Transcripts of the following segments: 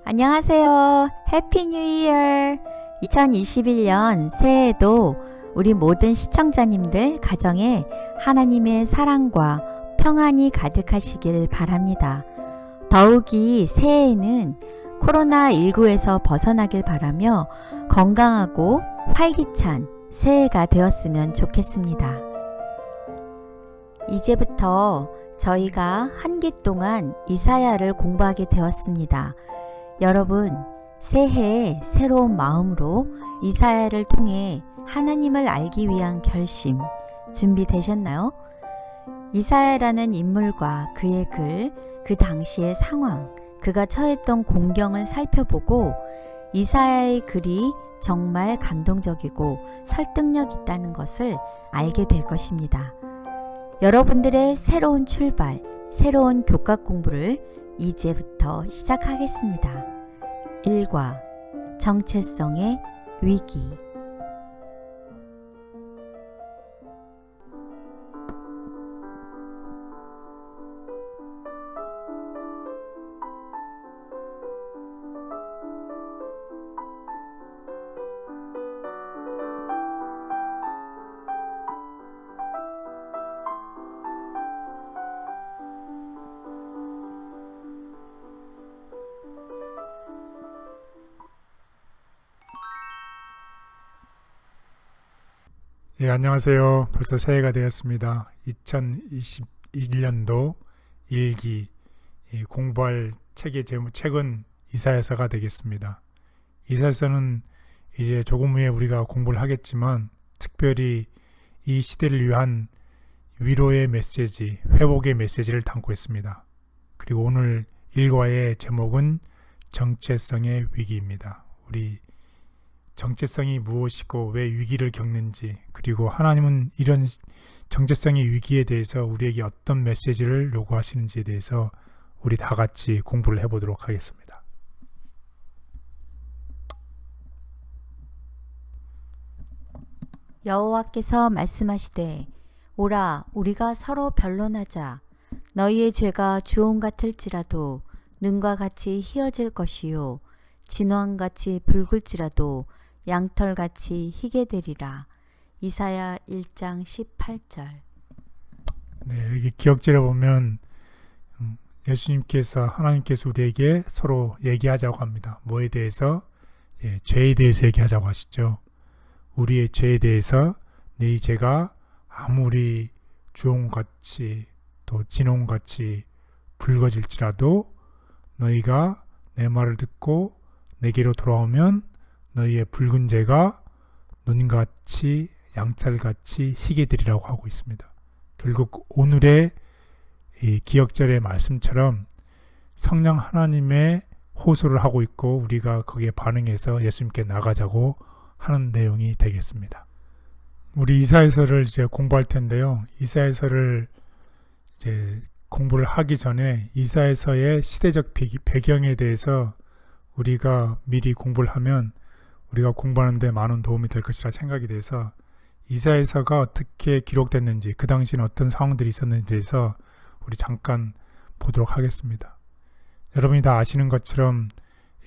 안녕하세요. 해피 뉴 이어! 2021년 새해에도 우리 모든 시청자님들 가정에 하나님의 사랑과 평안이 가득하시길 바랍니다. 더욱이 새해에는 코로나19에서 벗어나길 바라며 건강하고 활기찬 새해가 되었으면 좋겠습니다. 이제부터 저희가 한 기 동안 이사야를 공부하게 되었습니다. 여러분, 새해에 새로운 마음으로 이사야를 통해 하나님을 알기 위한 결심 준비되셨나요? 이사야라는 인물과 그의 글, 그 당시의 상황, 그가 처했던 공경을 살펴보고 이사야의 글이 정말 감동적이고 설득력 있다는 것을 알게 될 것입니다. 여러분들의 새로운 출발, 새로운 교과 공부를 이제부터 시작하겠습니다. 1과 정체성의 위기. 예, 안녕하세요. 벌써 새해가 되었습니다. 2021년도 일기 공부할 책의 책은 이사야서가 되겠습니다. 이사야서는 이제 조금 후에 우리가 공부를 하겠지만 특별히 이 시대를 위한 위로의 메시지, 회복의 메시지를 담고 있습니다. 그리고 오늘 일과의 제목은 정체성의 위기입니다. 우리 정체성이 무엇이고 왜 위기를 겪는지, 그리고 하나님은 이런 정체성의 위기에 대해서 우리에게 어떤 메시지를 요구하시는지에 대해서 우리 다 같이 공부를 해보도록 하겠습니다. 여호와께서 말씀하시되, 오라, 우리가 서로 변론하자. 너희의 죄가 주홍 같을지라도 눈과 같이 희어질 것이요, 진황같이 붉을지라도 양털같이 희게 되리라. 이사야 1장 18절. 네, 여기 기억지를 보면 예수님께서, 하나님께서 우리에게 서로 얘기하자고 합니다. 뭐에 대해서? 죄에 대해서 얘기하자고 하시죠. 우리의 죄에 대해서, 네 죄가 아무리 주홍같이 또 진홍같이 붉어질지라도 너희가 내 말을 듣고 내게로 돌아오면 너희의 붉은 죄가 눈같이 양털같이 희게 되리라고 하고 있습니다. 결국 오늘의 이 기억절의 말씀처럼 성령 하나님의 호소를 하고 있고 우리가 거기에 반응해서 예수님께 나가자고 하는 내용이 되겠습니다. 우리 이사야서를 이제 공부할 텐데요. 이사야서를 이제 공부를 하기 전에 이사야서의 시대적 배경에 대해서 우리가 미리 공부를 하면 우리가 공부하는 데 많은 도움이 될 것이라 생각이 돼서 이사야서가 어떻게 기록됐는지, 그 당시에는 어떤 상황들이 있었는지에 대해서 우리 잠깐 보도록 하겠습니다. 여러분이 다 아시는 것처럼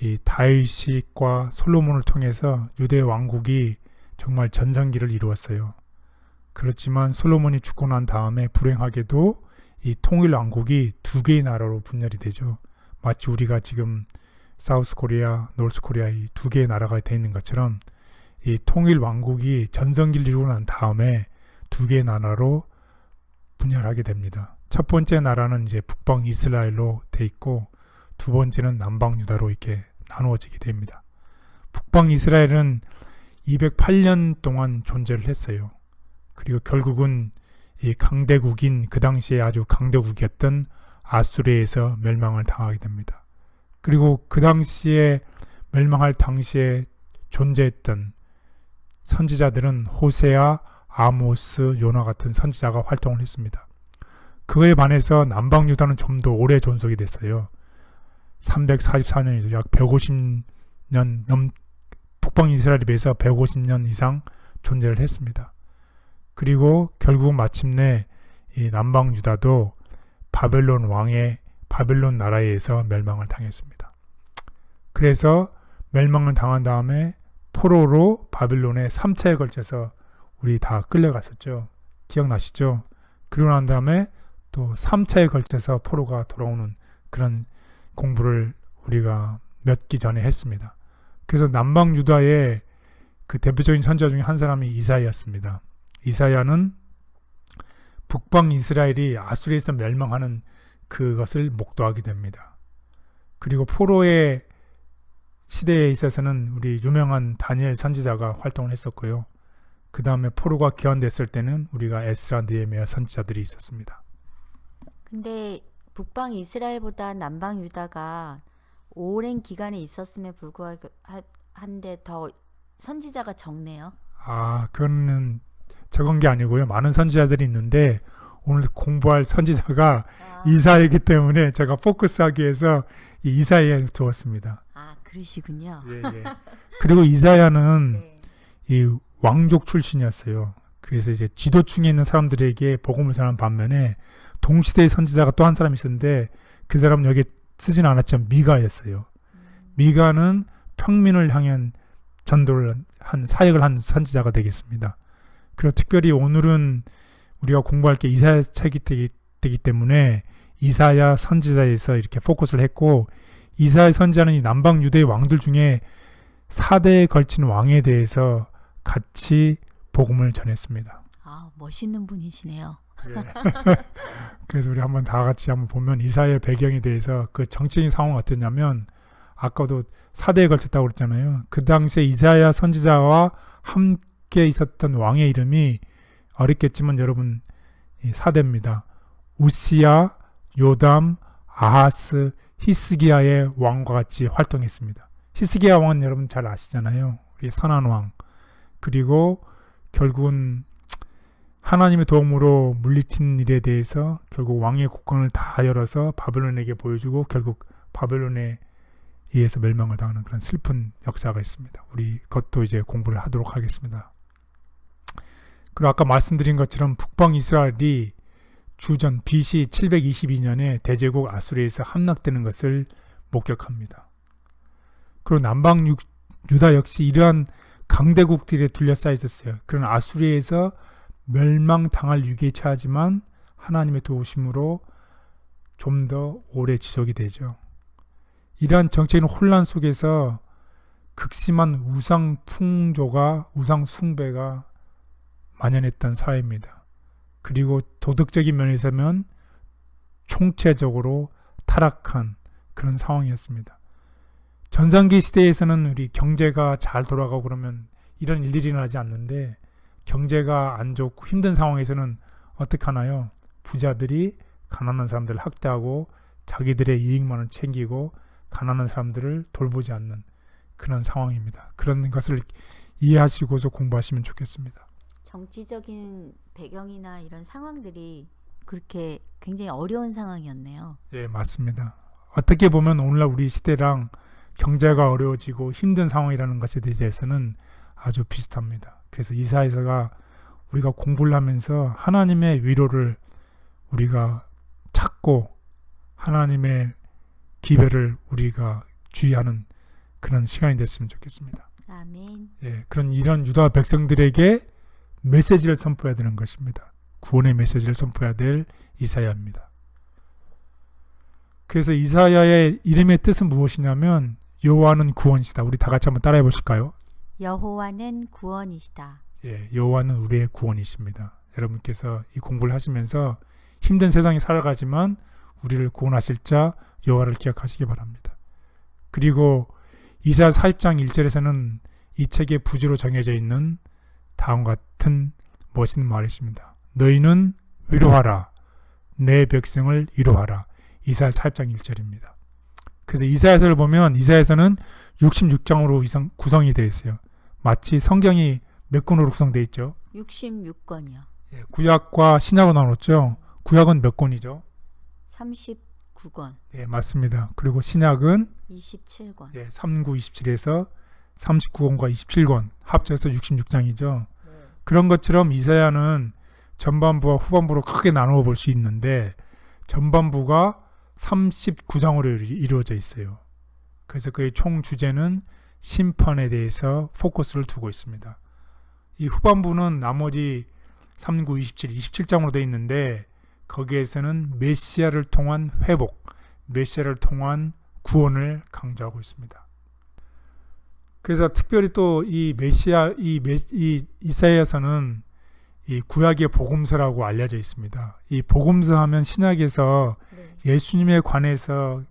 이 다윗과 솔로몬을 통해서 유대 왕국이 정말 전성기를 이루었어요. 그렇지만 솔로몬이 죽고 난 다음에 불행하게도 이 통일 왕국이 두 개의 나라로 분열이 되죠. 마치 우리가 지금 사우스 코리아, 노스 코리아 이 두 개의 나라가 되어 있는 것처럼 이 통일 왕국이 전성기를 이루고 난 다음에 두 개의 나라로 분열하게 됩니다. 첫 번째 나라는 이제 북방 이스라엘로 돼 있고 두 번째는 남방 유다로 이렇게 나누어지게 됩니다. 북방 이스라엘은 208년 동안 존재를 했어요. 그리고 결국은 이 강대국인, 그 당시에 아주 강대국이었던 아수르에서 멸망을 당하게 됩니다. 그리고 그 당시에 멸망할 당시에 존재했던 선지자들은 호세아, 아모스, 요나 같은 선지자가 활동을 했습니다. 그에 반해서 남방 유다는 좀 더 오래 존속이 됐어요. 344년이죠. 약 150년 북방 이스라엘에 비해서 150년 이상 존재를 했습니다. 그리고 결국 마침내 이 남방 유다도 바벨론 나라에 의해서 멸망을 당했습니다. 그래서 멸망을 당한 다음에 포로로 바빌론에 3차에 걸쳐서 우리 다 끌려갔었죠. 기억나시죠? 그러고 난 다음에 또 3차에 걸쳐서 포로가 돌아오는 그런 공부를 우리가 몇 기 전에 했습니다. 그래서 남방 유다의 그 대표적인 선지자 중에 한 사람이 이사야였습니다. 이사야는 북방 이스라엘이 아수리에서 멸망하는 그것을 목도하게 됩니다. 그리고 포로의 시대에 있어서는 우리 유명한 다니엘 선지자가 활동을 했었고요. 그 다음에 포로가 귀환됐을 때는 우리가 에스라, 느헤미야 선지자들이 있었습니다. 근데 북방 이스라엘보다 남방 유다가 오랜 기간에 있었음에 불구하고 더 선지자가 적네요. 그거는 적은 게 아니고요. 많은 선지자들이 있는데 오늘 공부할 선지자가 이사야이기 때문에 제가 포커스하기 위해서 이 이사야에 두었습니다. 그러시군요. 예. 그리고 이사야는 네. 이 왕족 출신이었어요. 그래서 이제 지도층에 있는 사람들에게 복음을 전한 반면에 동시대의 선지자가 또 한 사람 있었는데 그 사람은 여기 쓰진 않았지만 미가였어요. 미가는 평민을 향한 전도를 한 사역을 한 선지자가 되겠습니다. 그리고 특별히 오늘은 우리가 공부할 게 이사야 책이 되기 때문에 이사야 선지자에서 이렇게 포커스를 했고, 이사야 선지자는 이 남방 유대의 왕들 중에 4대에 걸친 왕에 대해서 같이 복음을 전했습니다. 멋있는 분이시네요. 예. 그래서 우리 한번 다 같이 한번 보면 이사야의 배경에 대해서 그 정치적인 상황은 어땠냐면, 아까도 4대에 걸쳤다고 그랬잖아요. 그 당시에 이사야 선지자와 함께 있었던 왕의 이름이 어렵겠지만 여러분 이 4대입니다. 우시야, 요담, 아하스, 히스기야의 왕과 같이 활동했습니다. 히스기야 왕은 여러분 잘 아시잖아요. 우리 선한 왕. 그리고 결국은 하나님의 도움으로 물리친 일에 대해서 결국 왕의 곡간을 다 열어서 바벨론에게 보여주고 결국 바벨론에 의해서 멸망을 당하는 그런 슬픈 역사가 있습니다. 우리 그것도 이제 공부를 하도록 하겠습니다. 그리고 아까 말씀드린 것처럼 북방 이스라엘이 주전 BC 722년에 대제국 아수리에서 함락되는 것을 목격합니다. 그리고 남방 유다 역시 이러한 강대국들에 둘러싸여 있었어요. 그런 아수리에서 멸망당할 위기에 처하지만 하나님의 도우심으로 좀 더 오래 지속이 되죠. 이러한 정치적인 혼란 속에서 극심한 우상 풍조가, 우상 숭배가 만연했던 사회입니다. 그리고 도덕적인 면에서는 총체적으로 타락한 그런 상황이었습니다. 전성기 시대에서는 우리 경제가 잘 돌아가고 그러면 이런 일들이 일어나지 않는데, 경제가 안 좋고 힘든 상황에서는 어떻게 하나요? 부자들이 가난한 사람들을 학대하고 자기들의 이익만을 챙기고 가난한 사람들을 돌보지 않는 그런 상황입니다. 그런 것을 이해하시고서 공부하시면 좋겠습니다. 정치적인 배경이나 이런 상황들이 그렇게 굉장히 어려운 상황이었네요. 예, 맞습니다. 어떻게 보면 오늘날 우리 시대랑 경제가 어려워지고 힘든 상황이라는 것에 대해서는 아주 비슷합니다. 그래서 이사야서가 우리가 공부를 하면서 하나님의 위로를 우리가 찾고 하나님의 기별을 우리가 주의하는 그런 시간이 됐으면 좋겠습니다. 아멘. 예, 이런 유다 백성들에게 메시지를 선포해야 되는 것입니다. 구원의 메시지를 선포해야 될 이사야입니다. 그래서 이사야의 이름의 뜻은 무엇이냐면 여호와는 구원이시다. 우리 다 같이 한번 따라해 보실까요? 여호와는 구원이시다. 예, 여호와는 우리의 구원이십니다. 여러분께서 이 공부를 하시면서 힘든 세상에 살아가지만 우리를 구원하실 자 여호와를 기억하시기 바랍니다. 그리고 이사야 40장 1절에서는 이 책의 부지로 정해져 있는 다음과 같은 멋있는 말이 있습니다. 너희는 위로하라. 내 백성을 위로하라. 이사야 40장 1절입니다. 그래서 이사야서를 보면 이사야서는 66장으로 구성이 되어 있어요. 마치 성경이 몇 권으로 구성되어 있죠? 66권이요. 예, 구약과 신약으로 나눴죠. 구약은 몇 권이죠? 39권. 예, 맞습니다. 그리고 신약은 27권. 예, 39, 27에서 39권과 27권 합쳐서 66장이죠. 그런 것처럼 이사야는 전반부와 후반부로 크게 나누어 볼 수 있는데 전반부가 39장으로 이루어져 있어요. 그래서 그의 총 주제는 심판에 대해서 포커스를 두고 있습니다. 이 후반부는 나머지 39, 27, 27장으로 되어 있는데 거기에서는 메시아를 통한 회복, 메시아를 통한 구원을 강조하고 있습니다. 그래서 특별히 또 이 메시아, 이 이사야서는 이 구약의 복음서라고 알려져 있습니다. 이 복음서 하면 신약에서 네. 예수님에 관해서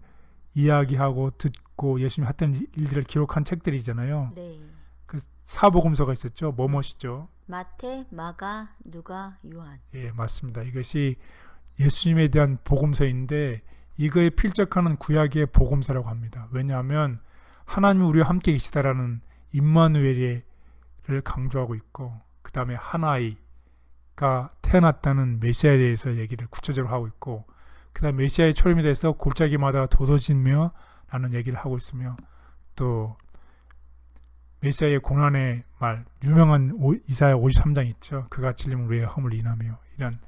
이야기하고 듣고 예수님 했던 일들을 기록한 책들이잖아요. 네. 그 사복음서가 있었죠. 뭐뭐시죠? 마태, 마가, 누가, 요한. 예, 맞습니다. 이것이 예수님에 대한 복음서인데 이거에 필적하는 구약의 복음서라고 합니다. 왜냐하면 하나님이 우리와 함께 계시다라는 임마누엘을 강조하고 있고 그 다음에 하나이가 태어났다는 메시아에 대해서 얘기를 구체적으로 하고 있고 그 다음 메시아의 초림에 대해서 골짜기마다 도도짓며 라는 얘기를 하고 있으며 또 메시아의 고난의 말 유명한 이사야 53장 있죠. 그가 찔림 우리의 허물 인하며 이런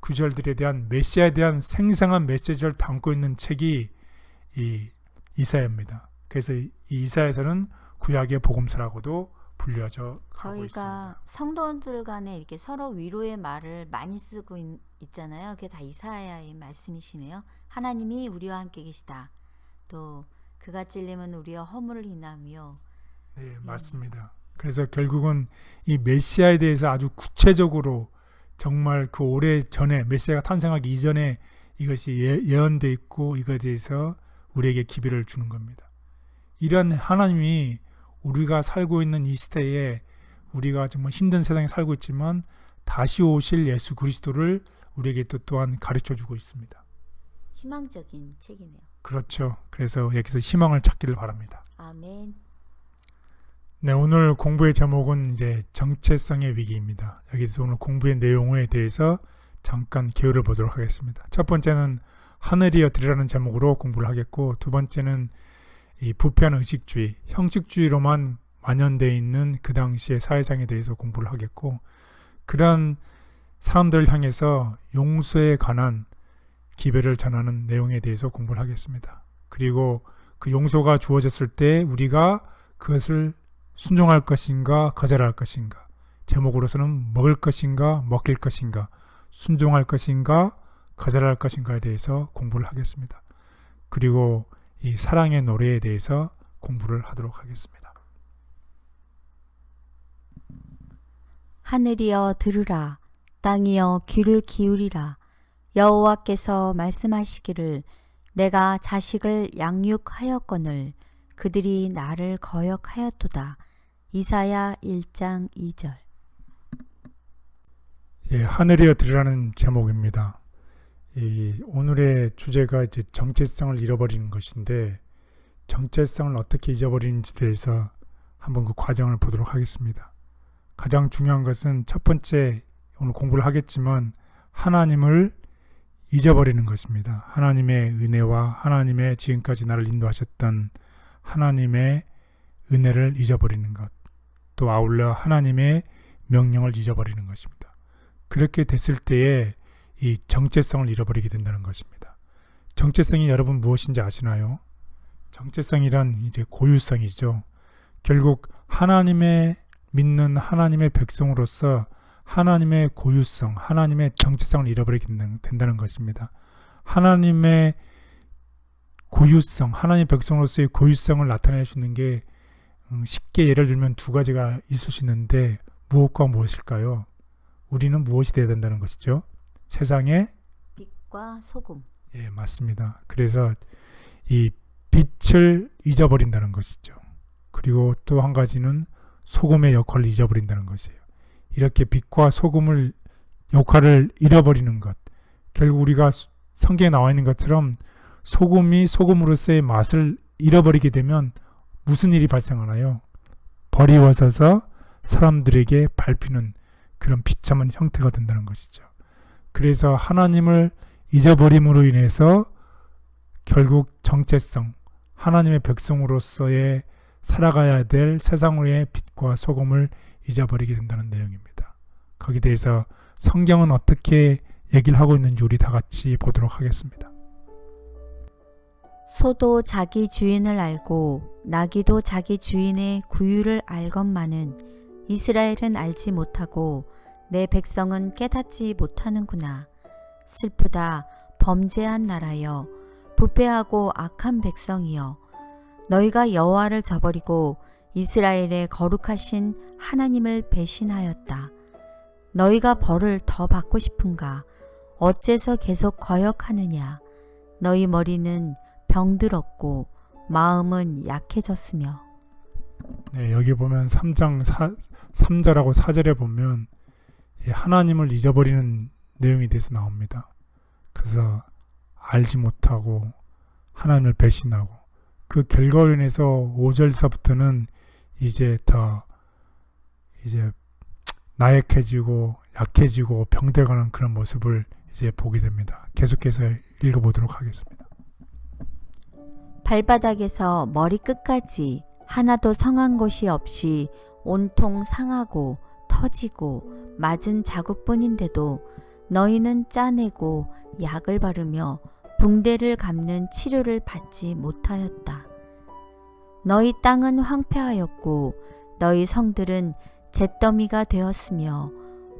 구절들에 대한 메시아에 대한 생생한 메시지를 담고 있는 책이 이 이사야입니다. 그래서 이 이사야서는 구약의 복음서라고도 불려져 가고 저희가 있습니다. 성도들 간에 이렇게 서로 위로의 말을 많이 쓰고 있잖아요. 그게 다 이사야의 말씀이시네요. 하나님이 우리와 함께 계시다. 또 그가 찔림은 우리의 허물을 인하며. 네, 맞습니다. 그래서 결국은 이 메시아에 대해서 아주 구체적으로 정말 그 오래 전에 메시아가 탄생하기 이전에 이것이 예언되어 있고 이거에 대해서 우리에게 기별을 주는 겁니다. 이런 하나님이 우리가 살고 있는 이 시대에 우리가 정말 힘든 세상에 살고 있지만 다시 오실 예수 그리스도를 우리에게 또 또한 가르쳐주고 있습니다. 희망적인 책이네요. 그렇죠. 그래서 여기서 희망을 찾기를 바랍니다. 아멘. 네, 오늘 공부의 제목은 이제 정체성의 위기입니다. 여기서 오늘 공부의 내용에 대해서 잠깐 개요를 보도록 하겠습니다. 첫 번째는 하늘이여 들으라는 제목으로 공부를 하겠고 두 번째는 이 부패한 의식주의, 형식주의로만 만연되어 있는 그 당시의 사회상에 대해서 공부를 하겠고 그러한 사람들을 향해서 용서에 관한 기별을 전하는 내용에 대해서 공부를 하겠습니다. 그리고 그 용서가 주어졌을 때 우리가 그것을 순종할 것인가 거절할 것인가 제목으로서는 먹을 것인가 먹힐 것인가 순종할 것인가 거절할 것인가에 대해서 공부를 하겠습니다. 그리고 이 사랑의 노래에 대해서 공부를 하도록 하겠습니다. 하늘이여 들으라. 땅이여 귀를 기울이라. 여호와께서 말씀하시기를 내가 자식을 양육하였거늘 그들이 나를 거역하였도다. 이사야 1장 2절. 예, 하늘이여 들으라는 제목입니다. 이 오늘의 주제가 이제 정체성을 잃어버리는 것인데 정체성을 어떻게 잊어버리는지에 대해서 한번 그 과정을 보도록 하겠습니다. 가장 중요한 것은 첫 번째 오늘 공부를 하겠지만 하나님을 잊어버리는 것입니다. 하나님의 은혜와 하나님의 지금까지 나를 인도하셨던 하나님의 은혜를 잊어버리는 것, 또 아울러 하나님의 명령을 잊어버리는 것입니다. 그렇게 됐을 때에 이 정체성을 잃어버리게 된다는 것입니다. 정체성이 여러분 무엇인지 아시나요? 정체성이란 이제 고유성이죠. 결국 하나님의 믿는 하나님의 백성으로서 하나님의 고유성, 하나님의 정체성을 잃어버리게 된다는 것입니다. 하나님의 고유성, 하나님의 백성으로서의 고유성을 나타낼 수 있는 게 쉽게 예를 들면 두 가지가 있을 수 있는데 무엇과 무엇일까요? 우리는 무엇이 되어야 된다는 것이죠? 세상의 빛과 소금. 예, 맞습니다. 그래서 이 빛을 잊어버린다는 것이죠. 그리고 또 한 가지는 소금의 역할을 잊어버린다는 것이에요. 이렇게 빛과 소금을 역할을 잃어버리는 것. 결국 우리가 성경에 나와 있는 것처럼 소금이 소금으로서의 맛을 잃어버리게 되면 무슨 일이 발생하나요? 버리워서서 사람들에게 밟히는 그런 비참한 형태가 된다는 것이죠. 그래서 하나님을 잊어버림으로 인해서 결국 정체성, 하나님의 백성으로서의 살아가야 될 세상의 빛과 소금을 잊어버리게 된다는 내용입니다. 거기에 대해서 성경은 어떻게 얘기를 하고 있는지 우리 다 같이 보도록 하겠습니다. 소도 자기 주인을 알고 나귀도 자기 주인의 구유를 알건만은 이스라엘은 알지 못하고 내 백성은 깨닫지 못하는구나. 슬프다 범죄한 나라여, 부패하고 악한 백성이여, 너희가 여호와를 저버리고 이스라엘의 거룩하신 하나님을 배신하였다. 너희가 벌을 더 받고 싶은가? 어째서 계속 거역하느냐? 너희 머리는 병들었고 마음은 약해졌으며. 네, 여기 보면 3절하고 4절에 보면 하나님을 잊어버리는 내용에 대해서 나옵니다. 그래서 알지 못하고 하나님을 배신하고, 그 결과로 인해서 5절서부터는 이제 더 나약해지고 약해지고 병들어가는 그런 모습을 이제 보게 됩니다. 계속해서 읽어보도록 하겠습니다. 발바닥에서 머리 끝까지 하나도 성한 곳이 없이 온통 상하고 터지고 맞은 자국뿐인데도 너희는 짜내고 약을 바르며 붕대를 감는 치료를 받지 못하였다. 너희 땅은 황폐하였고 너희 성들은 잿더미가 되었으며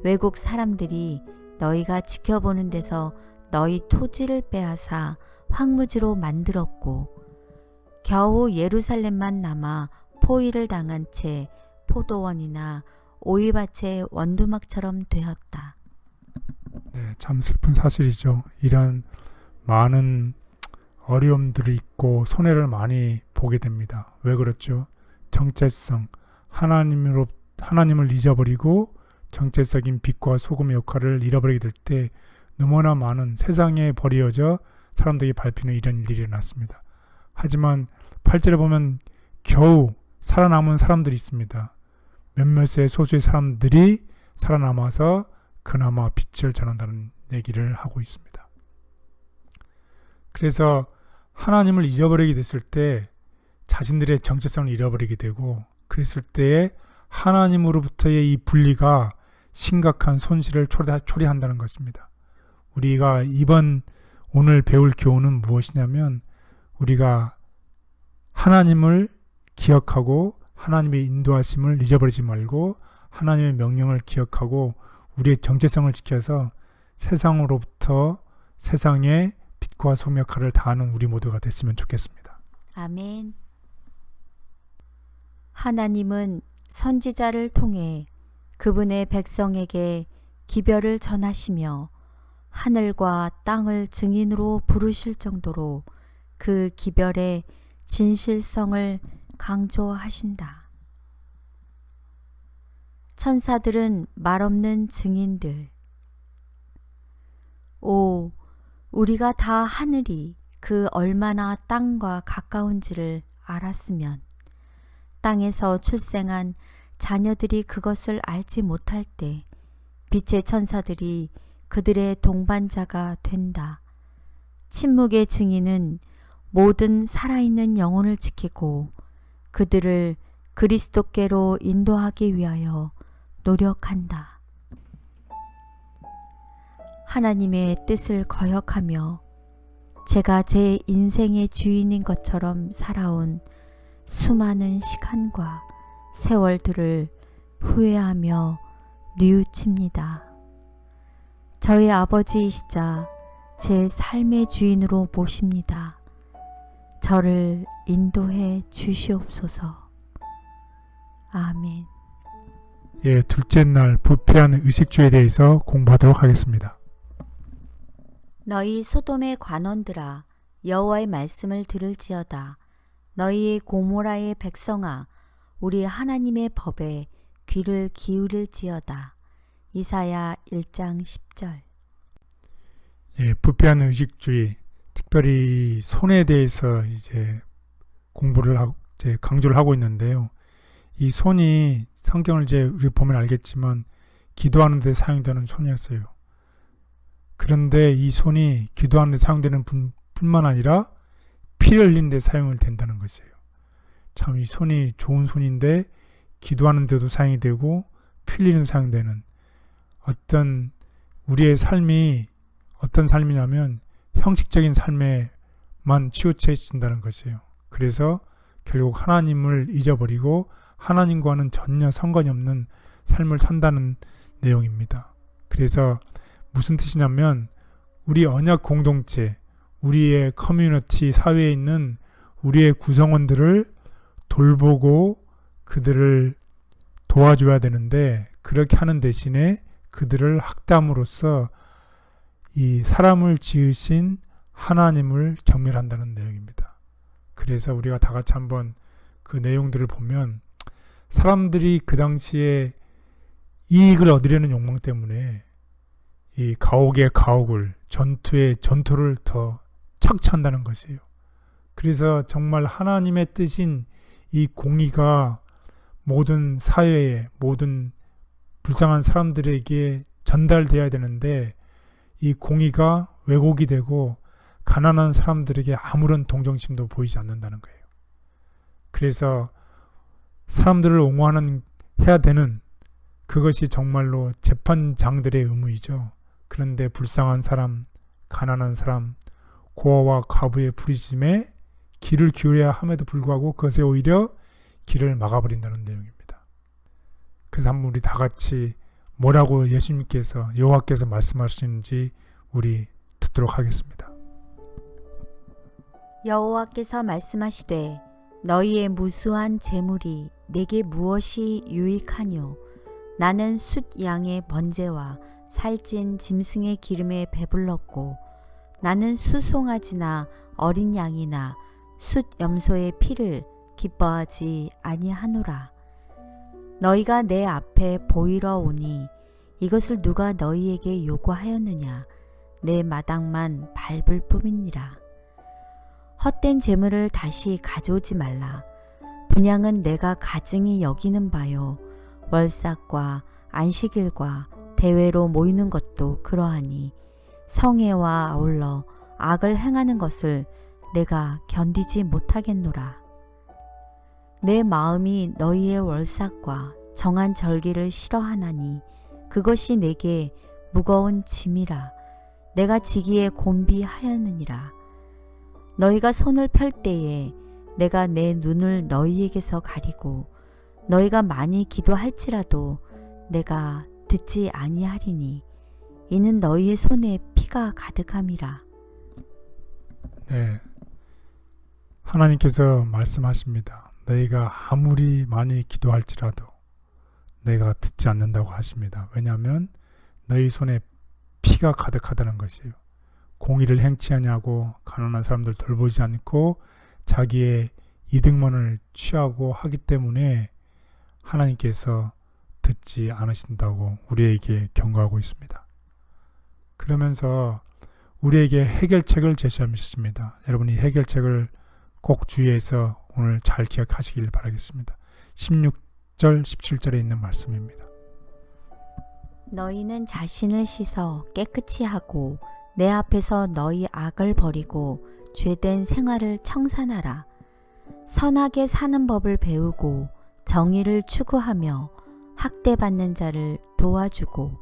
외국 사람들이 너희가 지켜보는 데서 너희 토지를 빼앗아 황무지로 만들었고, 겨우 예루살렘만 남아 포위를 당한 채 포도원이나 오이밭의 원두막처럼 되었다. 네, 참 슬픈 사실이죠. 이런 많은 어려움들이 있고 손해를 많이 보게 됩니다. 왜 그렇죠? 정체성, 하나님을 잊어버리고 정체적인 빛과 소금의 역할을 잃어버리게 될 때 너무나 많은 세상에 버려져 사람들이 밟히는 이런 일들이 일어났습니다. 하지만 8절에 보면 겨우 살아남은 사람들이 있습니다. 몇몇의 소수의 사람들이 살아남아서 그나마 빛을 전한다는 얘기를 하고 있습니다. 그래서 하나님을 잊어버리게 됐을 때 자신들의 정체성을 잃어버리게 되고, 그랬을 때에 하나님으로부터의 이 분리가 심각한 손실을 초래한다는 것입니다. 우리가 오늘 배울 교훈은 무엇이냐면, 우리가 하나님을 기억하고 하나님의 인도하심을 잊어버리지 말고 하나님의 명령을 기억하고 우리의 정체성을 지켜서 세상으로부터 세상에 빛과 소금 역할을 다하는 우리 모두가 됐으면 좋겠습니다. 아멘. 하나님은 선지자를 통해 그분의 백성에게 기별을 전하시며 하늘과 땅을 증인으로 부르실 정도로 그 기별의 진실성을 강조하신다. 천사들은 말없는 증인들. 오, 우리가 다 하늘이 그 얼마나 땅과 가까운지를 알았으면, 땅에서 출생한 자녀들이 그것을 알지 못할 때 빛의 천사들이 그들의 동반자가 된다. 침묵의 증인은 모든 살아있는 영혼을 지키고 그들을 그리스도께로 인도하기 위하여 노력한다. 하나님의 뜻을 거역하며 제가 제 인생의 주인인 것처럼 살아온 수많은 시간과 세월들을 후회하며 뉘우칩니다. 저의 아버지이시자 제 삶의 주인으로 모십니다. 저를 인도해 주시옵소서. 아멘. 예, 둘째 날 부패한 의식주에 대해서 공부하도록 하겠습니다. 너희 소돔의 관원들아, 여호와의 말씀을 들을지어다. 너희 고모라의 백성아, 우리 하나님의 법에 귀를 기울일지어다. 이사야 1장 10절. 예, 부패한 의식주의, 특별히 손에 대해서 이제 공부를 하고 이제 강조를 하고 있는데요. 이 손이 성경을 이제 우리 보면 알겠지만 기도하는 데 사용되는 손이었어요. 그런데 이 손이 기도하는 데 사용되는 뿐만 아니라 피를 흘리는 데 사용을 된다는 것이에요. 참 이 손이 좋은 손인데 기도하는 데도 사용이 되고 피 흘리는 데 사용되는 우리의 삶이 어떤 삶이냐면 형식적인 삶에 치우쳐진다는 것이에요. 그래서 결국 하나님을 잊어버리고 하나님과는 전혀 상관이 없는 삶을 산다는 내용입니다. 그래서 무슨 뜻이냐면 우리 언약 공동체, 우리의 커뮤니티 사회에 있는 우리의 구성원들을 돌보고 그들을 도와줘야 되는데 그렇게 하는 대신에 그들을 학대함으로써 이 사람을 지으신 하나님을 경멸한다는 내용입니다. 그래서 우리가 다 같이 한번 그 내용들을 보면 사람들이 그 당시에 이익을 얻으려는 욕망 때문에 이 가옥의 가옥을 전투의 전투를 더 착취한다는 것이에요. 그래서 정말 하나님의 뜻인 이 공의가 모든 사회에 모든 불쌍한 사람들에게 전달돼야 되는데 이 공의가 왜곡이 되고 가난한 사람들에게 아무런 동정심도 보이지 않는다는 거예요. 그래서 사람들을 옹호하는 해야 되는 그것이 정말로 재판장들의 의무이죠. 그런데 불쌍한 사람, 가난한 사람, 고아와 과부의 부르심에 귀를 기울여야 함에도 불구하고 그것에 오히려 길을 막아버린다는 내용입니다. 그래서 한번 우리 다 같이 뭐라고 예수님께서 여호와께서 말씀하시는지 우리 듣도록 하겠습니다. 여호와께서 말씀하시되 너희의 무수한 재물이 내게 무엇이 유익하뇨? 나는 숫 양의 번제와 살찐 짐승의 기름에 배불렀고 나는 수송아지나 어린 양이나 숫 염소의 피를 기뻐하지 아니하노라. 너희가 내 앞에 보이러 오니 이것을 누가 너희에게 요구하였느냐? 내 마당만 밟을 뿐이니라. 헛된 재물을 다시 가져오지 말라. 분향은 내가 가증히 여기는 바요. 월삭과 안식일과 대회로 모이는 것도 그러하니 성회와 아울러 악을 행하는 것을 내가 견디지 못하겠노라. 내 마음이 너희의 월삭과 정한 절기를 싫어하나니 그것이 내게 무거운 짐이라. 내가 지기에 곤비하였느니라. 너희가 손을 펼 때에 내가 내 눈을 너희에게서 가리고 너희가 많이 기도할지라도 내가 듣지 아니하리니 이는 너희의 손에 피가 가득함이라. 네, 하나님께서 말씀하십니다. 너희가 아무리 많이 기도할지라도 내가 듣지 않는다고 하십니다. 왜냐하면 너희 손에 피가 가득하다는 것이에요. 공의를 행치 아니하고 가난한 사람들 돌보지 않고 자기의 이득만을 취하고 하기 때문에 하나님께서 듣지 않으신다고 우리에게 경고하고 있습니다. 그러면서 우리에게 해결책을 제시하셨습니다. 여러분이 해결책을 꼭 주의해서 오늘 잘 기억하시길 바라겠습니다. 16절, 17절에 있는 말씀입니다. 너희는 자신을 씻어 깨끗이 하고 내 앞에서 너희 악을 버리고 죄된 생활을 청산하라. 선하게 사는 법을 배우고 정의를 추구하며 학대받는 자를 도와주고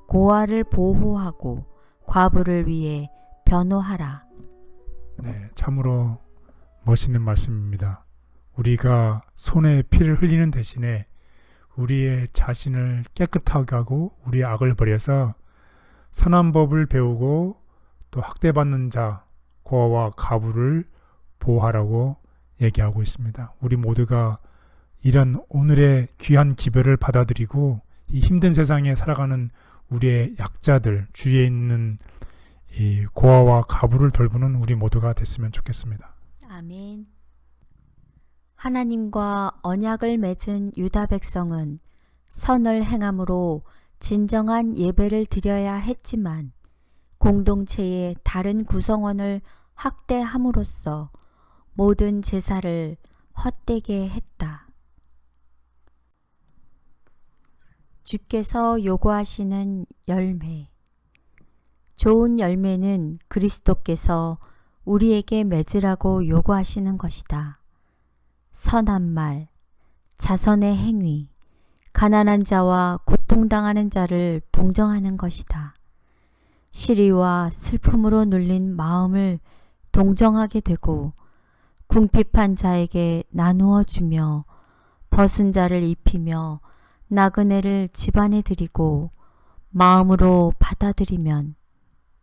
고아를 보호하고 과부를 위해 변호하라. 네, 참으로 멋있는 말씀입니다. 우리가 손에 피를 흘리는 대신에 우리의 자신을 깨끗하게 하고 우리의 악을 버려서 선한 법을 배우고 또 학대받는 자, 고아와 과부를 보호하라고 얘기하고 있습니다. 우리 모두가 이런 오늘의 귀한 기별을 받아들이고 이 힘든 세상에 살아가는 우리의 약자들, 주위에 있는 이 고아와 과부를 돌보는 우리 모두가 됐으면 좋겠습니다. 아멘. 하나님과 언약을 맺은 유다 백성은 선을 행함으로 진정한 예배를 드려야 했지만 공동체의 다른 구성원을 학대함으로써 모든 제사를 헛되게 했다. 주께서 요구하시는 열매. 좋은 열매는 그리스도께서 우리에게 맺으라고 요구하시는 것이다. 선한 말, 자선의 행위, 가난한 자와 고통당하는 자를 동정하는 것이다. 시리와 슬픔으로 눌린 마음을 동정하게 되고 궁핍한 자에게 나누어 주며 벗은 자를 입히며 나그네를 집안에 들이고 마음으로 받아들이면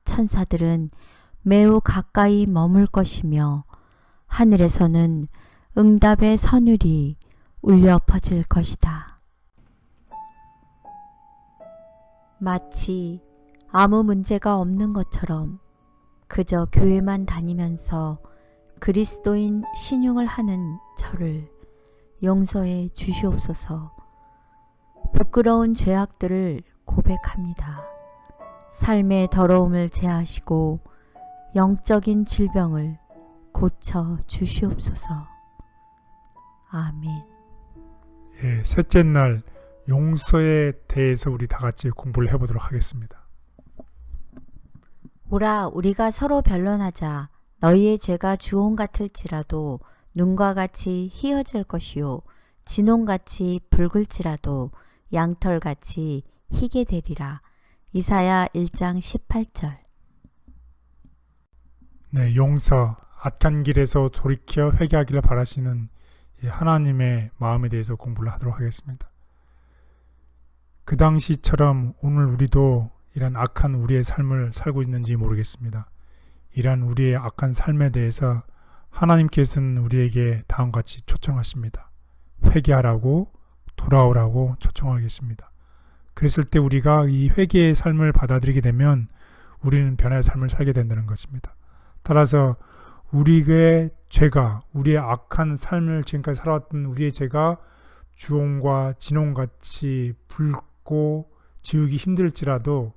천사들은 매우 가까이 머물 것이며 하늘에서는 응답의 선율이 울려 퍼질 것이다. 마치 아무 문제가 없는 것처럼 그저 교회만 다니면서 그리스도인 신용을 하는 저를 용서해 주시옵소서. 부끄러운 죄악들을 고백합니다. 삶의 더러움을 제하시고 영적인 질병을 고쳐 주시옵소서. 아멘. 예, 셋째 날 용서에 대해서 우리 다 같이 공부를 해보도록 하겠습니다. 오라 우리가 서로 변론하자. 너희의 죄가 주홍 같을지라도 눈과 같이 희어질 것이요 진홍같이 붉을지라도 양털같이 희게 되리라. 이사야 1장 18절. 네, 용서, 악한 길에서 돌이켜 회개하기를 바라시는 하나님의 마음에 대해서 공부를 하도록 하겠습니다. 그 당시처럼 오늘 우리도 이런 악한 우리의 삶을 살고 있는지 모르겠습니다. 이런 우리의 악한 삶에 대해서 하나님께서는 우리에게 다음과 같이 초청하십니다. 회개하라고, 돌아오라고 초청하겠습니다. 그랬을 때 우리가 이 회개의 삶을 받아들이게 되면 우리는 변화의 삶을 살게 된다는 것입니다. 따라서 우리의 죄가, 우리의 악한 삶을 지금까지 살아왔던 우리의 죄가 주홍과 진홍같이 붉고 지우기 힘들지라도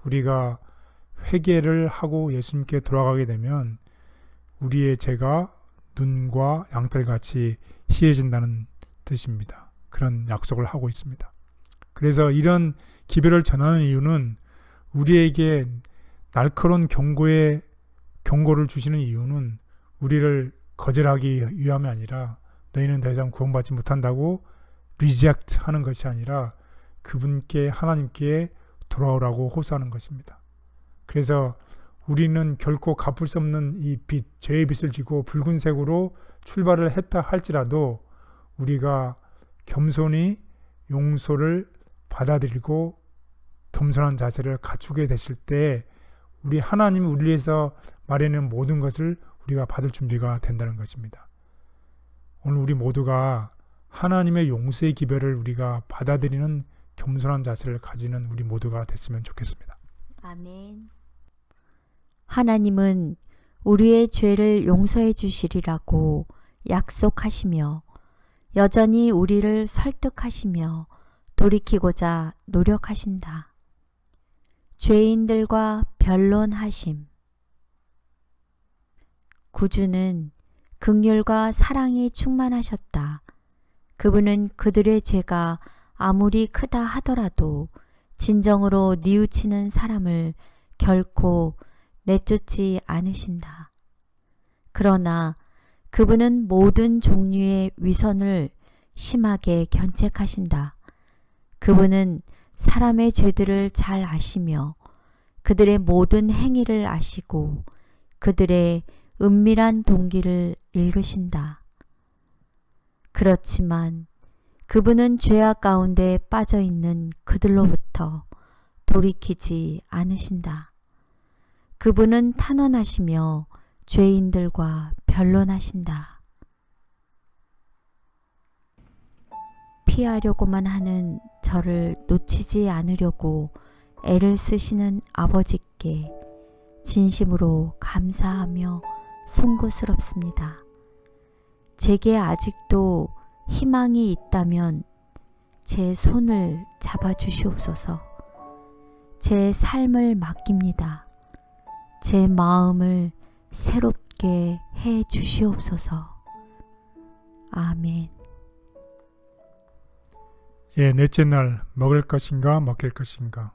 우리가 회개를 하고 예수님께 돌아가게 되면 우리의 죄가 눈과 양털같이 희해진다는 뜻입니다. 그런 약속을 하고 있습니다. 그래서 이런 기별을 전하는 이유는 우리에게 날카로운 경고를 주시는 이유는 우리를 거절하기 위함이 아니라 너희는 더 이상 구원받지 못한다고 리젝트 하는 것이 아니라 그분께 하나님께 돌아오라고 호소하는 것입니다. 그래서 우리는 결코 갚을 수 없는 이 빚, 죄의 빚을 지고 붉은색으로 출발을 했다 할지라도 우리가 겸손히 용서를 받아들이고 겸손한 자세를 갖추게 되실 때 우리 하나님이 우리를 위해서 마련한 모든 것을 우리가 받을 준비가 된다는 것입니다. 오늘 우리 모두가 하나님의 용서의 기별을 우리가 받아들이는 겸손한 자세를 가지는 우리 모두가 됐으면 좋겠습니다. 아멘. 하나님은 우리의 죄를 용서해 주시리라고 약속하시며 여전히 우리를 설득하시며 돌이키고자 노력하신다. 죄인들과 변론하심. 구주는 긍휼과 사랑이 충만하셨다. 그분은 그들의 죄가 아무리 크다 하더라도 진정으로 뉘우치는 사람을 결코 내쫓지 않으신다. 그러나 그분은 모든 종류의 위선을 심하게 견책하신다. 그분은 사람의 죄들을 잘 아시며 그들의 모든 행위를 아시고 그들의 은밀한 동기를 읽으신다. 그렇지만 그분은 죄악 가운데 빠져 있는 그들로부터 돌이키지 않으신다. 그분은 탄원하시며 죄인들과 변론하신다. 피하려고만 하는 저를 놓치지 않으려고 애를 쓰시는 아버지께 진심으로 감사하며 송구스럽습니다. 제게 아직도 희망이 있다면 제 손을 잡아주시옵소서. 제 삶을 맡깁니다. 제 마음을 새롭게 해 주시옵소서. 아멘. 예, 넷째 날 먹을 것인가 먹힐 것인가,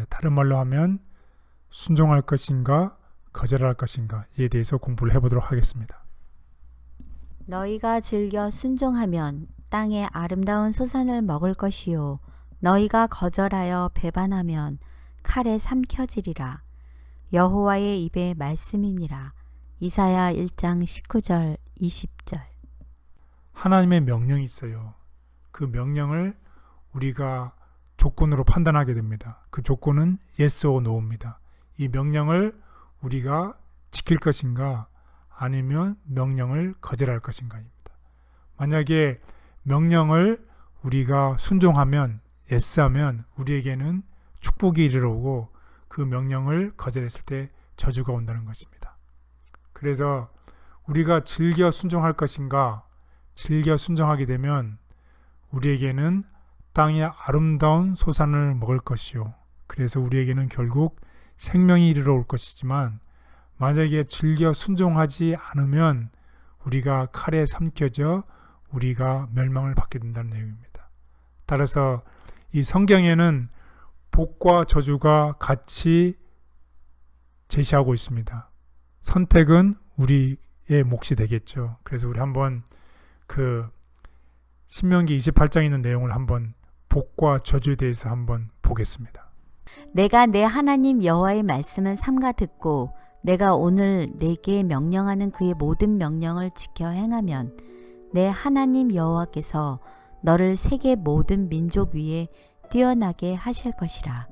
다른 말로 하면 순종할 것인가 거절할 것인가 이에 대해서 공부를 해보도록 하겠습니다. 너희가 즐겨 순종하면 땅의 아름다운 소산을 먹을 것이요 너희가 거절하여 배반하면 칼에 삼켜지리라. 여호와의 입의 말씀이니라. 이사야 1장 19절, 20절. 하나님의 명령이 있어요. 그 명령을 우리가 조건으로 판단하게 됩니다. 그 조건은 yes or no입니다. 이 명령을 우리가 지킬 것인가 아니면 명령을 거절할 것인가입니다. 만약에 명령을 우리가 순종하면 yes하면 우리에게는 축복이 이르러오고 그 명령을 거절했을 때 저주가 온다는 것입니다. 그래서 우리가 즐겨 순종할 것인가 즐겨 순종하게 되면 우리에게는 땅의 아름다운 소산을 먹을 것이요. 그래서 우리에게는 결국 생명이 이르러 올 것이지만 만약에 즐겨 순종하지 않으면 우리가 칼에 삼켜져 우리가 멸망을 받게 된다는 내용입니다. 따라서 이 성경에는 복과 저주가 같이 제시하고 있습니다. 선택은 우리의 몫이 되겠죠. 그래서 우리 한번 그 신명기 28장에 있는 내용을 한번 복과 저주에 대해서 한번 보겠습니다. 내가 내 하나님 여호와의 말씀을 삼가 듣고 내가 오늘 내게 명령하는 그의 모든 명령을 지켜 행하면 내 하나님 여호와께서 너를 세계 모든 민족 위에 뛰어나게 하실 것이라.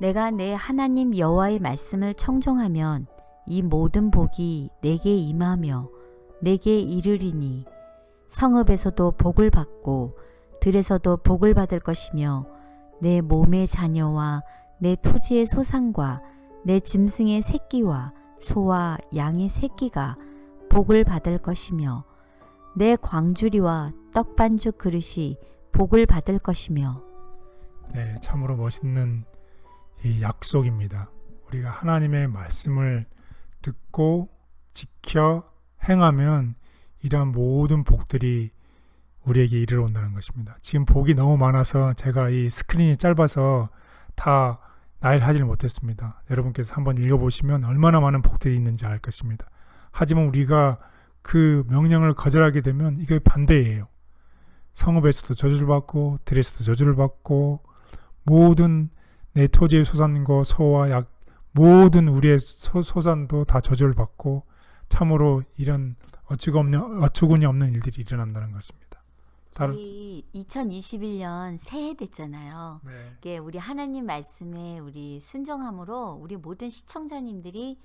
내가 내 하나님 여호와의 말씀을 청종하면 이 모든 복이 내게 임하며 내게 이르리니 성읍에서도 복을 받고 들에서도 복을 받을 것이며 내 몸의 자녀와 내 토지의 소산과 내 짐승의 새끼와 소와 양의 새끼가 복을 받을 것이며 내 광주리와 떡반죽 그릇이 복을 받을 것이며. 네, 참으로 멋있는 이 약속입니다. 우리가 하나님의 말씀을 듣고 지켜 행하면 이러한 모든 복들이 우리에게 이르러 온다는 것입니다. 지금 복이 너무 많아서 제가 이 스크린이 짧아서 다 나열하지는 못했습니다. 여러분께서 한번 읽어보시면 얼마나 많은 복들이 있는지 알 것입니다. 하지만 우리가 그 명령을 거절하게 되면 이게 반대예요. 성읍에서도 저주를 받고 들에서도 저주를 받고 모든 내 토지의 소산과 소와 약 모든 우리의 소산도 다 저주를 받고 참으로 이런 어처구니 없는 일들이 일어난다는 것입니다. 저희 2021년 새해 됐잖아요. 네. 이게 우리 하나님 말씀에 우리 순종함으로 우리 모든 시청자님들이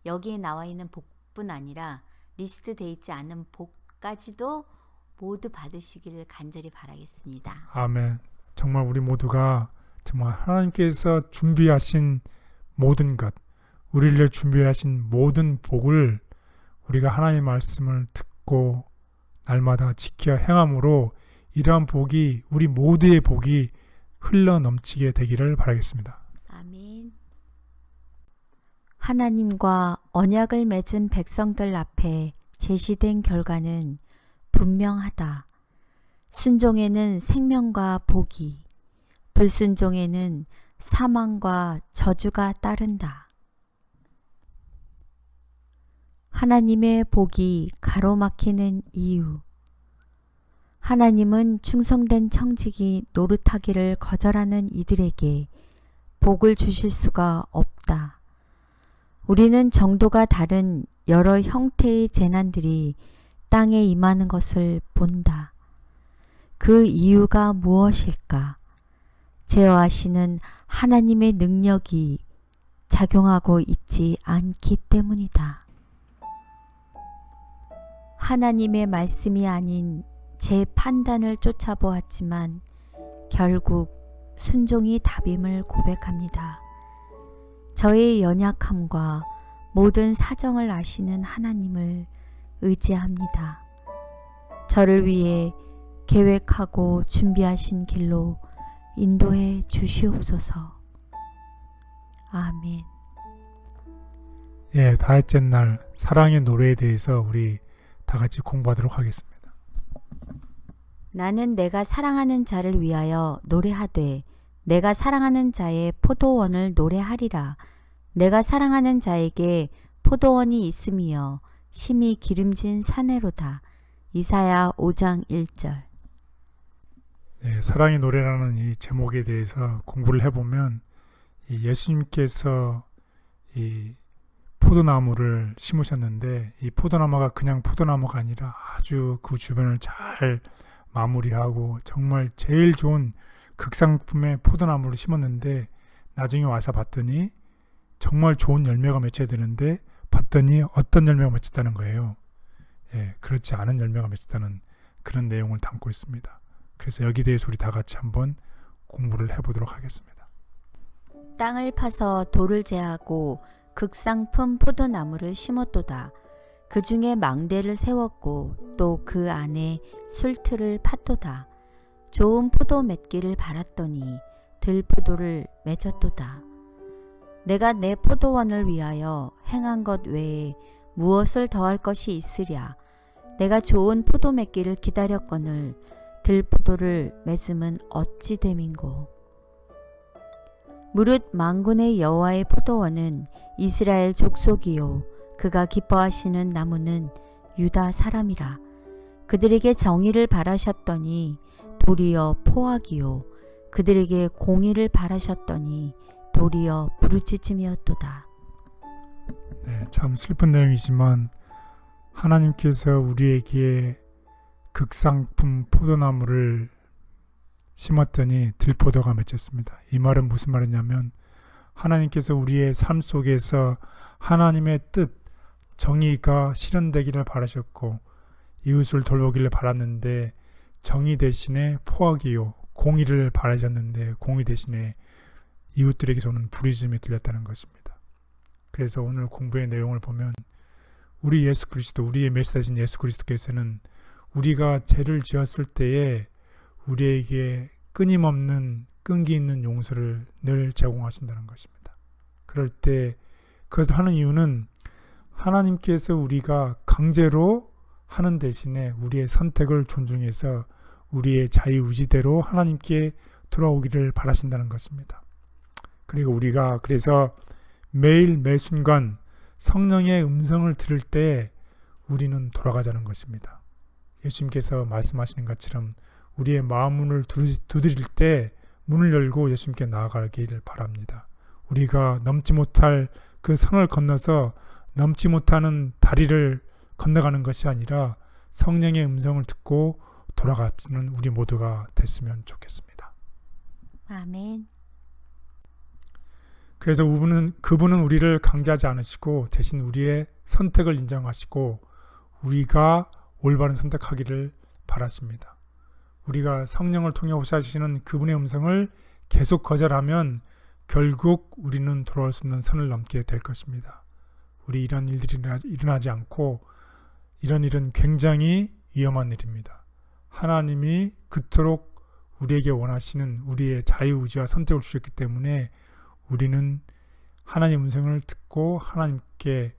여기에 나와 있는 복뿐 아니라 리스트 돼 있지 않은 복까지도 모두 받으시기를 간절히 바라겠습니다. 아멘. 정말 우리 모두가 정말 하나님께서 준비하신 모든 것, 우리를 준비하신 모든 복을 우리가 하나님의 말씀을 듣고 날마다 지켜 행함으로 이러한 복이 우리 모두의 복이 흘러 넘치게 되기를 바라겠습니다. 아멘. 하나님과 언약을 맺은 백성들 앞에 제시된 결과는 분명하다. 순종에는 생명과 복이, 불순종에는 사망과 저주가 따른다. 하나님의 복이 가로막히는 이유. 하나님은 충성된 청직이 노릇하기를 거절하는 이들에게 복을 주실 수가 없다. 우리는 정도가 다른 여러 형태의 재난들이 땅에 임하는 것을 본다. 그 이유가 무엇일까? 제어하시는 하나님의 능력이 작용하고 있지 않기 때문이다. 하나님의 말씀이 아닌 제 판단을 쫓아보았지만 결국 순종이 답임을 고백합니다. 저의 연약함과 모든 사정을 아시는 하나님을 의지합니다. 저를 위해 계획하고 준비하신 길로 인도해 주시옵소서. 아멘. 예, 다섯째 날 사랑의 노래에 대해서 우리 다 같이 공부하도록 하겠습니다. 나는 내가 사랑하는 자를 위하여 노래하되 내가 사랑하는 자의 포도원을 노래하리라. 내가 사랑하는 자에게 포도원이 있음이여 심히 기름진 사내로다. 이사야 5장 1절. 예, 사랑의 노래라는 이 제목에 대해서 공부를 해보면 이 예수님께서 이 포도나무를 심으셨는데 이 포도나무가 그냥 포도나무가 아니라 아주 그 주변을 잘 마무리하고 정말 제일 좋은 극상품의 포도나무를 심었는데 나중에 와서 봤더니 정말 좋은 열매가 맺혀야 되는데 봤더니 어떤 열매가 맺혔다는 거예요. 예, 그렇지 않은 열매가 맺혔다는 그런 내용을 담고 있습니다. 그래서 여기 대해서 우리 다 같이 한번 공부를 해보도록 하겠습니다. 땅을 파서 돌을 제하고 극상품 포도나무를 심었도다. 그 중에 망대를 세웠고 또 그 안에 술틀을 팠도다. 좋은 포도 맺기를 바랐더니 들포도를 맺었도다. 내가 내 포도원을 위하여 행한 것 외에 무엇을 더할 것이 있으랴. 내가 좋은 포도 맺기를 기다렸거늘 들포도를 맺음은 어찌 됨인고. 무릇 만군의 여호와의 포도원은 이스라엘 족속이요 그가 기뻐하시는 나무는 유다 사람이라. 그들에게 정의를 바라셨더니 도리어 포악이요 그들에게 공의를 바라셨더니 도리어 부르짖음이었도다. 네, 참 슬픈 내용이지만 하나님께서 우리에게 극상품 포도나무를 심었더니 들포도가 맺혔습니다. 이 말은 무슨 말이냐면 하나님께서 우리의 삶 속에서 하나님의 뜻, 정의가 실현되기를 바라셨고 이웃을 돌보기를 바랐는데 정의 대신에 포악이요 공의를 바라셨는데 공의 대신에 이웃들에게서는 부르짖음이 들렸다는 것입니다. 그래서 오늘 공부의 내용을 보면 우리 예수 그리스도, 우리의 메시아신 예수 그리스도께서는 우리가 죄를 지었을 때에 우리에게 끊임없는 끈기 있는 용서를 늘 제공하신다는 것입니다. 그럴 때 그것을 하는 이유는 하나님께서 우리가 강제로 하는 대신에 우리의 선택을 존중해서 우리의 자유의지대로 하나님께 돌아오기를 바라신다는 것입니다. 그리고 우리가 그래서 매일 매 순간 성령의 음성을 들을 때 우리는 돌아가자는 것입니다. 예수님께서 말씀하시는 것처럼 우리의 마음문을 두드릴 때 문을 열고 예수님께 나아가기를 바랍니다. 우리가 넘지 못할 그 성을 건너서 넘지 못하는 다리를 건너가는 것이 아니라 성령의 음성을 듣고 돌아가는 우리 모두가 됐으면 좋겠습니다. 아멘. 그래서 그분은 우리를 강제하지 않으시고 대신 우리의 선택을 인정하시고 우리가 올바른 선택하기를 바라십니다. 우리가 성령을 통해 오셔주시는 그분의 음성을 계속 거절하면 결국 우리는 돌아올 수 없는 선을 넘게 될 것입니다. 우리 이런 일들이 일어나지 않고 이런 일은 굉장히 위험한 일입니다. 하나님이 그토록 우리에게 원하시는 우리의 자유의지와 선택을 주셨기 때문에 우리는 하나님의 음성을 듣고 하나님께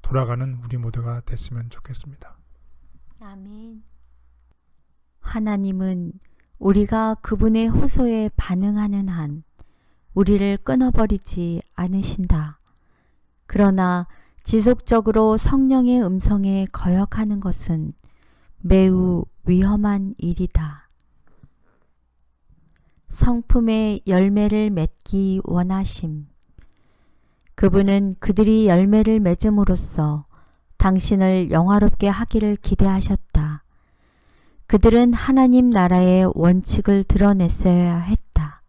돌아가는 우리 모두가 됐으면 좋겠습니다. 아멘. 하나님은 우리가 그분의 호소에 반응하는 한 우리를 끊어버리지 않으신다. 그러나 지속적으로 성령의 음성에 거역하는 것은 매우 위험한 일이다. 성품의 열매를 맺기 원하심. 그분은 그들이 열매를 맺음으로써 당신을 영화롭게 하기를 기대하셨다. 그들은 하나님 나라의 원칙을 드러냈어야 했다.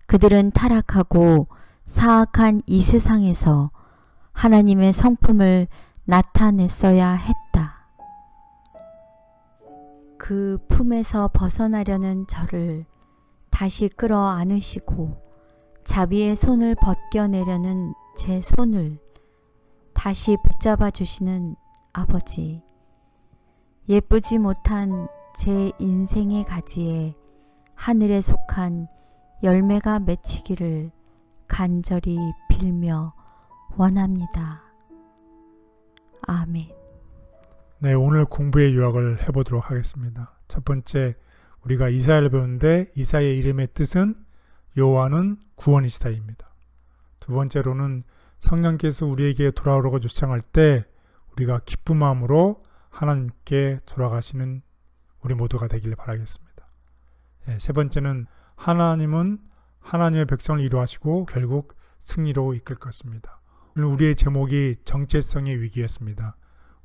그들은 타락하고 사악한 이 세상에서 하나님의 성품을 나타냈어야 했다. 그 품에서 벗어나려는 저를 다시 끌어 안으시고 자비의 손을 벗겨내려는 제 손을 다시 붙잡아 주시는 아버지. 예쁘지 못한 제 인생의 가지에 하늘에 속한 열매가 맺히기를 간절히 빌며 원합니다. 아멘. 네, 오늘 공부의 요약을 해보도록 하겠습니다. 첫 번째, 우리가 이사야를 배우는데 이사야의 이름의 뜻은 여호와는 구원이시다입니다. 두 번째로는 성령께서 우리에게 돌아오라고 요청할 때 우리가 기쁜 마음으로 하나님께 돌아가시는 우리 모두가 되기를 바라겠습니다. 세 번째는 하나님은 하나님의 백성을 이루하시고 결국 승리로 이끌 것입니다. 오늘 우리의 제목이 정체성의 위기였습니다.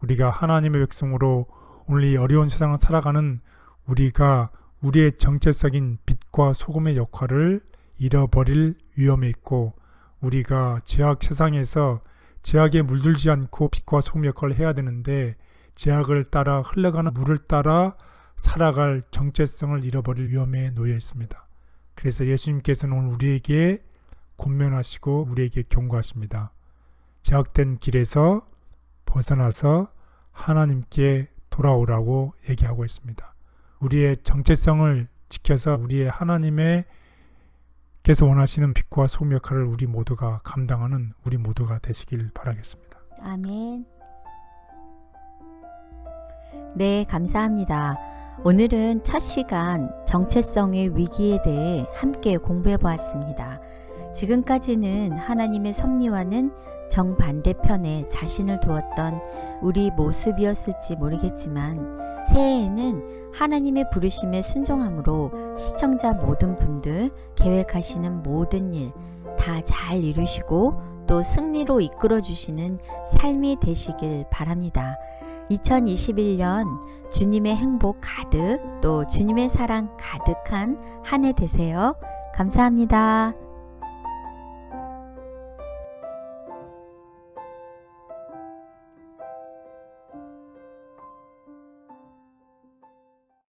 우리가 하나님의 백성으로 오늘 이 어려운 세상을 살아가는 우리가 우리의 정체성인 빛과 소금의 역할을 잃어버릴 위험에 있고, 우리가 죄악 세상에서 죄악에 물들지 않고 빛과 소금 역할을 해야 되는데 죄악을 따라 흘러가는 물을 따라 살아갈 정체성을 잃어버릴 위험에 놓여 있습니다. 그래서 예수님께서는 오늘 우리에게 권면하시고 우리에게 경고하십니다. 죄악된 길에서 벗어나서 하나님께 돌아오라고 얘기하고 있습니다. 우리의 정체성을 지켜서 우리의 하나님의 께서 원하시는 빛과 소금 역할을 우리 모두가 감당하는 우리 모두가 되시길 바라겠습니다. 아멘. 네, 감사합니다. 오늘은 첫 시간 정체성의 위기에 대해 함께 공부해 보았습니다. 지금까지는 하나님의 섭리와는 정반대편에 자신을 두었던 우리 모습이었을지 모르겠지만, 새해에는 하나님의 부르심에 순종함으로 시청자 모든 분들 계획하시는 모든 일 다 잘 이루시고 또 승리로 이끌어 주시는 삶이 되시길 바랍니다. 2021년 주님의 행복 가득, 또 주님의 사랑 가득한 한 해 되세요. 감사합니다.